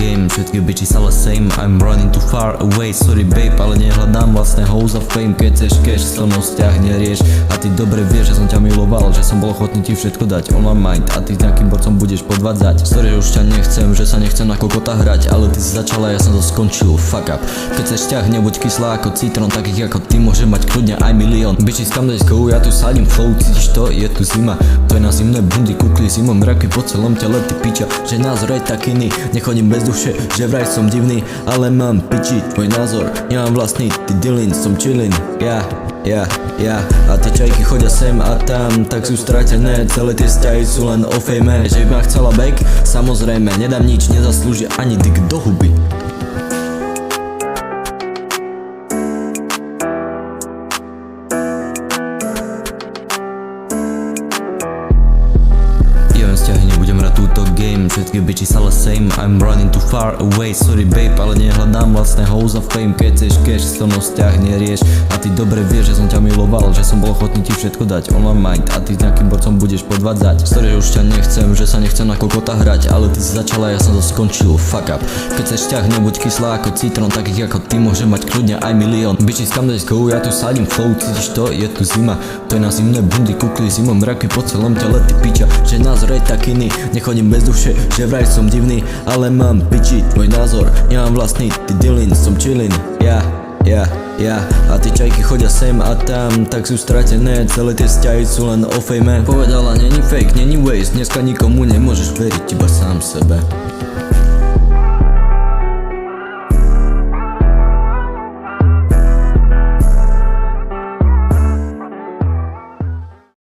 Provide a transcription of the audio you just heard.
game, všetky bitches ale same, I'm running too far away, sorry babe, ale nehľadám vlastné hoes a fame. Keď chceš cash, so mnou vzťah nerieš, a ty dobre vieš, že som ťa miloval, že som bol ochotný ti všetko dať on my mind, a ty s nejakým borcom budeš podvádzať. Sorry, že už ťa nechcem, že sa nechcem na kokota hrať, ale ty si začala, ja som to skončil, fuck up. Keď chceš vzťah, nebuď kyslá ako citrón, takých ako ty môže mať kľudne aj milión. Bitches come let's go, ja tu sadím flow, cítiš to, je tu zima, to je na zimné bundy, kukli zimom, mraky po celom tele, ty piča, že názor je tak iný, nechodím bez duše, že vraj som divný, ale mám piči, tvoj názor, nemám vlastný, ty dealin, som chillin, a tie čajky chodia sem a tam, tak sú stratené, celé tie vzťahy sú len o fejme, že by ma chcela back, samozrejme, nedám nič, nezaslúžia ani dick do huby. Vzťahy, nebudem hrať túto game, všetky bitches ale same, I'm running too far away, sorry babe, ale nehľadám vlastné hoes a fame. Keď chceš cash, so mnou vzťah nerieš, a ty dobre vieš, že som ťa miloval, že som bol ochotný ti všetko dať on my mind, a ty s nejakým borcom budeš podvádzať. Sorry, že už ťa nechcem, že sa nechcem na kokota hrať, ale ty si začala, ja som to skončil, fuck up. Keď chceš vzťah, nebuď kyslá ako citrón, takých ako ty môže mať kľudne aj milión. Bitches come let's go, ja tu sadím flow, cítiš to, je tu zima, to je na zimné bundy, kukli zimom, mraky po celom tele, ty piča, že názor je tak iný, nechodím bez duše, že vraj som divný, ale mám piči, tvoj názor, nemám vlastný, ty dealin, som chillin, a tie čajky chodia sem a tam, tak sú stratené, celé tie vzťahy sú len o fejme. Povedala, není fake, není waste, dneska nikomu nemôžeš veriť, iba sám sebe.